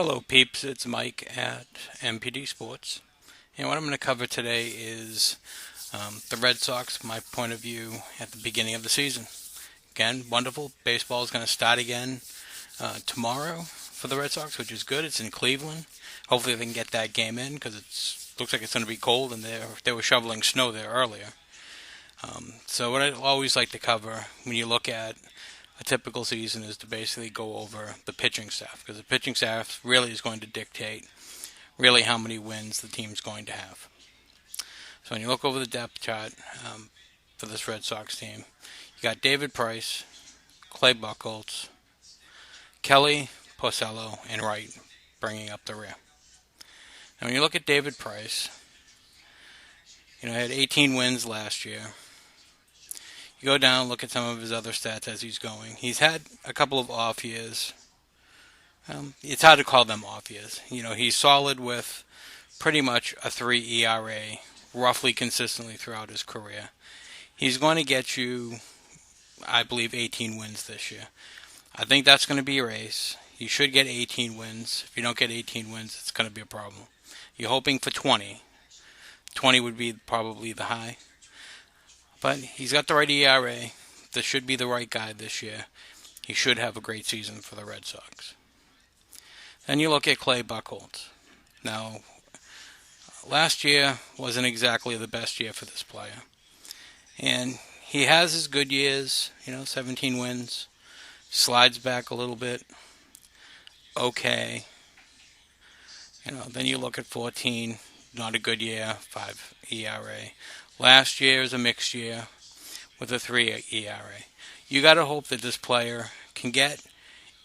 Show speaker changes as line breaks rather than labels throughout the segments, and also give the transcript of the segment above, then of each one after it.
Hello peeps, it's Mike at MPDSports, and what I'm going to cover today is the Red Sox, my point of view at the beginning of the season. Again, wonderful. Baseball is going to start again tomorrow for the Red Sox, which is good. It's in Cleveland. Hopefully they can get that game in because it looks like it's going to be cold, and they were shoveling snow there earlier. So what I always like to cover when you look at a typical season is to basically go over the pitching staff, because the pitching staff really is going to dictate really how many wins the team's going to have. So when you look over the depth chart for this Red Sox team, you got David Price, Clay Buchholz, Kelly, Porcello, and Wright bringing up the rear. Now when you look at David Price, he had 18 wins last year. You go down and look at some of his other stats as he's going. He's had a couple of off years. It's hard to call them off years. He's solid with pretty much a 3 ERA, roughly consistently throughout his career. He's going to get you, I believe, 18 wins this year. I think that's going to be a race. You should get 18 wins. If you don't get 18 wins, it's going to be a problem. You're hoping for 20. 20 would be probably the high. But he's got the right ERA. This should be the right guy this year. He should have a great season for the Red Sox. Then you look at Clay Buchholz. Now, last year wasn't exactly the best year for this player. And he has his good years, 17 wins. Slides back a little bit. Okay. Then you look at 14, not a good year, 5 ERA. Last year is a mixed year with a 3 ERA. You got to hope that this player can get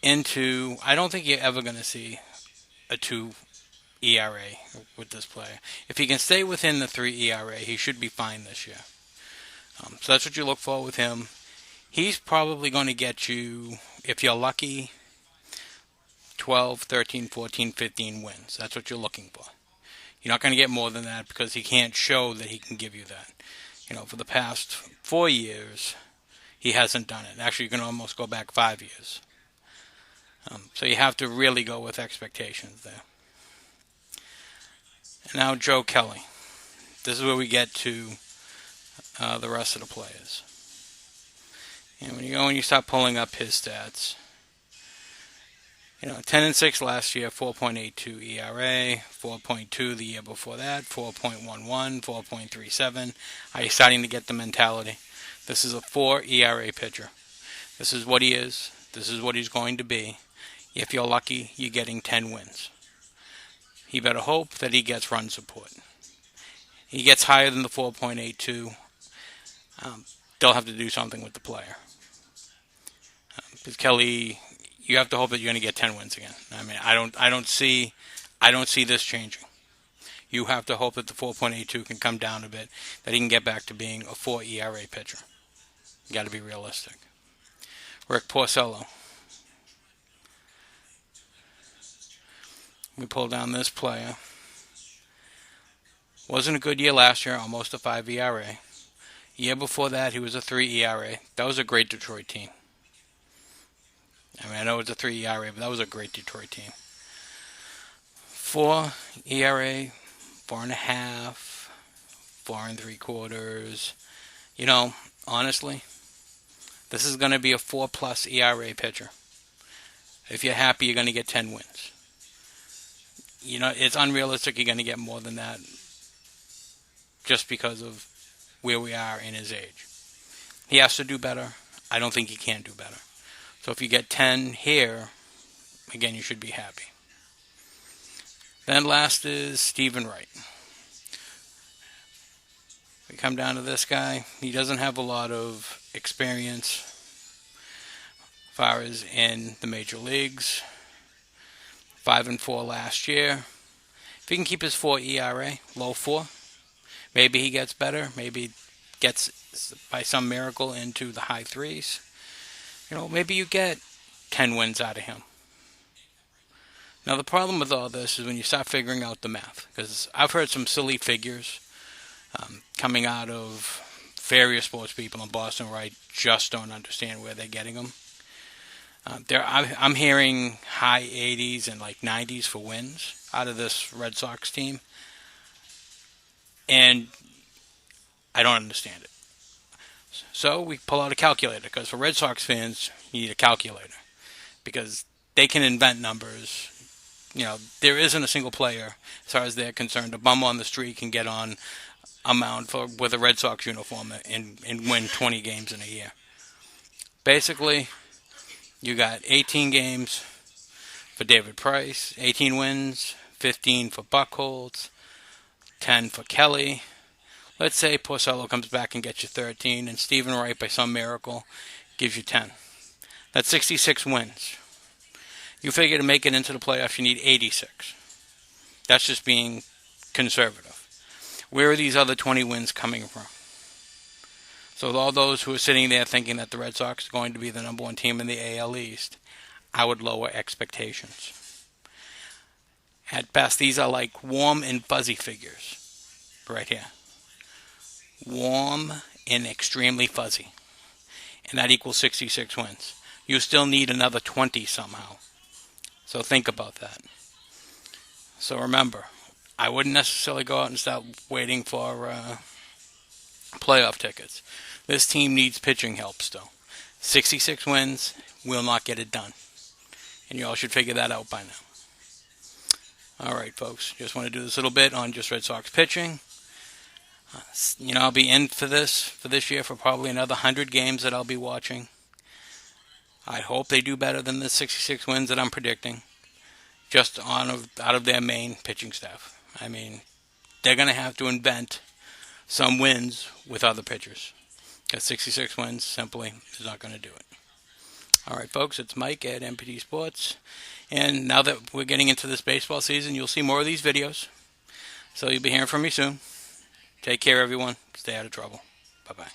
into. I don't think you're ever going to see a 2 ERA with this player. If he can stay within the 3 ERA, he should be fine this year. So that's what you look for with him. He's probably going to get you, if you're lucky, 12, 13, 14, 15 wins. That's what you're looking for. You're not going to get more than that because he can't show that he can give you that. For the past 4 years, he hasn't done it. Actually, you can almost go back 5 years. So you have to really go with expectations there. And now Joe Kelly. This is where we get to the rest of the players. And when you go and you start pulling up his stats, 10-6 last year, 4.82 ERA, 4.2 the year before that, 4.11, 4.37. Are you starting to get the mentality? This is a 4 ERA pitcher. This is what he is. This is what he's going to be. If you're lucky, you're getting 10 wins. You better hope that he gets run support. He gets higher than the 4.82. They'll have to do something with the player. Because Kelly, you have to hope that you're going to get 10 wins again. I don't see this changing. You have to hope that the 4.82 can come down a bit, that he can get back to being a 4 ERA pitcher. You got to be realistic. Rick Porcello. We pull down this player. Wasn't a good year last year, almost a 5 ERA. Year before that, he was a 3 ERA. That was a great Detroit team. I know it's a 3 ERA, but that was a great Detroit team. 4 ERA, 4.5, 4.75. Honestly, this is going to be a 4+ ERA pitcher. If you're happy, you're going to get 10 wins. It's unrealistic you're going to get more than that just because of where we are in his age. He has to do better. I don't think he can do better. So if you get 10 here, again, you should be happy. Then last is Stephen Wright. We come down to this guy. He doesn't have a lot of experience as far as in the major leagues. 5-4 last year. If he can keep his 4 ERA, low 4, maybe he gets better. Maybe gets, by some miracle, into the high 3s. Maybe you get 10 wins out of him. Now, the problem with all this is when you start figuring out the math. Because I've heard some silly figures coming out of various sports people in Boston where I just don't understand where they're getting them. I'm hearing high 80s and like 90s for wins out of this Red Sox team, and I don't understand it. So we pull out a calculator because for Red Sox fans, you need a calculator because they can invent numbers. There isn't a single player, as far as they're concerned, a bum on the street can get on a mound with a Red Sox uniform and win 20 games in a year. Basically, you got 18 games for David Price, 18 wins, 15 for Buchholz, 10 for Kelly. Let's say Porcello comes back and gets you 13, and Stephen Wright, by some miracle, gives you 10. That's 66 wins. You figure to make it into the playoffs, you need 86. That's just being conservative. Where are these other 20 wins coming from? So all those who are sitting there thinking that the Red Sox are going to be the number one team in the AL East, I would lower expectations. At best, these are like warm and fuzzy figures right here. Warm and extremely fuzzy. And that equals 66 wins. You still need another 20 somehow. So think about that. So remember, I wouldn't necessarily go out and start waiting for playoff tickets. This team needs pitching help still. 66 wins will not get it done. And you all should figure that out by now. All right, folks. Just want to do this little bit on just Red Sox pitching. I'll be in for this year for probably another 100 games that I'll be watching. I hope they do better than the 66 wins that I'm predicting. Just out of their main pitching staff. I mean, they're going to have to invent some wins with other pitchers. Because 66 wins simply is not going to do it. All right, folks, it's Mike at MPDSports. And now that we're getting into this baseball season, you'll see more of these videos. So you'll be hearing from me soon. Take care, everyone. Stay out of trouble. Bye-bye.